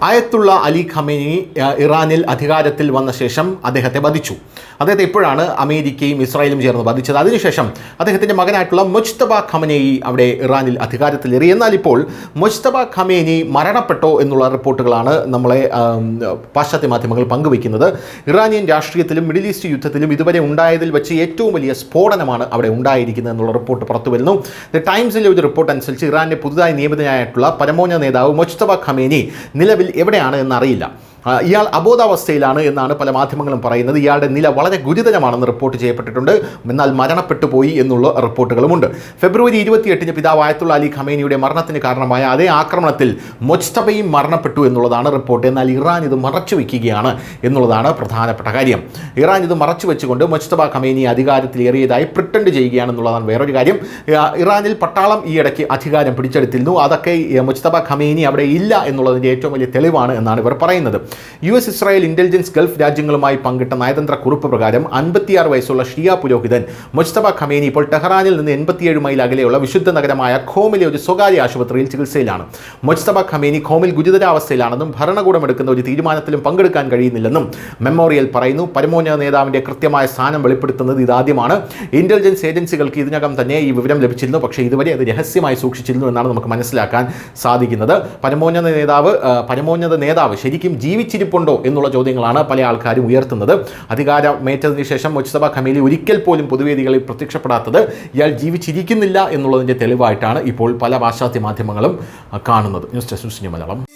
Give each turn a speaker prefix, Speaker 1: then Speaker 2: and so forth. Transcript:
Speaker 1: ആയത്തുള്ള Ali Khamenei ഇറാനിൽ അധികാരത്തിൽ വന്ന ശേഷം അദ്ദേഹത്തെ വധിച്ചു. അദ്ദേഹത്തെ ഇപ്പോഴാണ് അമേരിക്കയും ഇസ്രായേലും ചേർന്ന് വധിച്ചത്. അതിനുശേഷം അദ്ദേഹത്തിൻ്റെ മകനായിട്ടുള്ള മുജ്തബ ഖമനേയി അവിടെ ഇറാനിൽ അധികാരത്തിലേറി. എന്നാൽ ഇപ്പോൾ മുജ്തബ ഖമേനി മരണപ്പെട്ടോ എന്നുള്ള റിപ്പോർട്ടുകളാണ് നമ്മളെ പാശ്ചാത്യ മാധ്യമങ്ങൾ പങ്കുവയ്ക്കുന്നത്. ഇറാനിയൻ രാഷ്ട്രീയത്തിലും മിഡിൽ ഈസ്റ്റ് യുദ്ധത്തിലും ഇതുവരെ ഉണ്ടായതിൽ വെച്ച് ഏറ്റവും വലിയ സ്ഫോടനമാണ് അവിടെ ഉണ്ടായിരിക്കുന്നത് എന്നുള്ള റിപ്പോർട്ട് പുറത്തു വരുന്നു. ദ ടൈംസിലെ ഒരു റിപ്പോർട്ട് അനുസരിച്ച് ഇറാനിലെ പുതുതായി നിയമിതനായിട്ടുള്ള പരമോന്നത നേതാവ് മുജ്തബ ഖമേനി നിലവിൽ എവിടെയാണ് എന്നറിയില്ല. ഇയാൾ അബോധാവസ്ഥയിലാണ് എന്നാണ് പല മാധ്യമങ്ങളും പറയുന്നത്. ഇയാളുടെ നില വളരെ ഗുരുതരമാണെന്ന് റിപ്പോർട്ട് ചെയ്യപ്പെട്ടിട്ടുണ്ട്. എന്നാൽ മരണപ്പെട്ടു പോയി എന്നുള്ള റിപ്പോർട്ടുകളുമുണ്ട്. ഫെബ്രുവരി 28 പിതാവ് ആയത്തുള്ള അലി ഖമേനിയുടെ മരണത്തിന് കാരണമായ അതേ ആക്രമണത്തിൽ മുജ്തബയും മരണപ്പെട്ടു എന്നുള്ളതാണ് റിപ്പോർട്ട്. എന്നാൽ ഇറാൻ ഇത് മറച്ചു വയ്ക്കുകയാണ് എന്നുള്ളതാണ് പ്രധാനപ്പെട്ട കാര്യം. ഇറാൻ ഇത് മറച്ചു വെച്ചുകൊണ്ട് മുജ്തബ ഖമേനി അധികാരത്തിലേറിയതായി പ്രിറ്റൻഡ് ചെയ്യുകയാണെന്നുള്ളതാണ് വേറൊരു കാര്യം. ഇറാനിൽ പട്ടാളം ഈയിടയ്ക്ക് അധികാരം പിടിച്ചെടുത്തിരുന്നു. അതൊക്കെ മുജ്തബ ഖമേനി അവിടെ ഇല്ല എന്നുള്ളതിൻ്റെ ഏറ്റവും വലിയ തെളിവാണ് എന്നാണ് ഇവർ പറയുന്നത്. US ഇസ്രായേൽ ഇന്റലിജൻസ് ഗൾഫ് രാജ്യങ്ങളുമായി പങ്കിട്ട നയതന്ത്ര കുറിപ്പ് പ്രകാരം 56 വയസ്സുള്ള ഷിയ പുരോഹിതൻ മുജ്തബ ഖമേനി ഇപ്പോൾ ടെഹ്റാനിൽ നിന്ന് 87 മൈൽ അകലെയുള്ള വിശുദ്ധ നഗരമായ ഖോമിലെ ഒരു സ്വകാര്യ ആശുപത്രിയിൽ ചികിത്സയിലാണ്. മുജ്തബ ഖമേനി ഖോമിൽ ഗുരുതരാവസ്ഥയിലാണെന്നും ഭരണകൂടം എടുക്കുന്ന ഒരു തീരുമാനത്തിലും പങ്കെടുക്കാൻ കഴിയുന്നില്ലെന്നും മെമ്മോറിയൽ പറയുന്നു. പരമോന്നത നേതാവിൻ്റെ കൃത്യമായ സ്ഥാനം വെളിപ്പെടുത്തുന്നത് ഇതാദ്യമാണ്. ഇന്റലിജൻസ് ഏജൻസികൾക്ക് ഇതിനകം തന്നെ ഈ വിവരം ലഭിച്ചിരുന്നു. പക്ഷേ ഇതുവരെ അത് രഹസ്യമായി സൂക്ഷിച്ചിരുന്നു എന്നാണ് നമുക്ക് മനസ്സിലാക്കാൻ സാധിക്കുന്നത്. പരമോന്നത നേതാവ് ശരിക്കും ജീവിച്ചിരിപ്പുണ്ടോ എന്നുള്ള ചോദ്യങ്ങളാണ് പല ആൾക്കാരും ഉയർത്തുന്നത്. അധികാരമേറ്റതിന് ശേഷം മുജ്തബ ഖമേനി ഒരിക്കൽ പോലും പൊതുവേദികളിൽ പ്രത്യക്ഷപ്പെടാത്തത് ഇയാൾ ജീവിച്ചിരിക്കുന്നില്ല എന്നുള്ളതിൻ്റെ തെളിവായിട്ടാണ് ഇപ്പോൾ പല പാശ്ചാത്യ മാധ്യമങ്ങളും കാണുന്നത്. News desk Malayalam.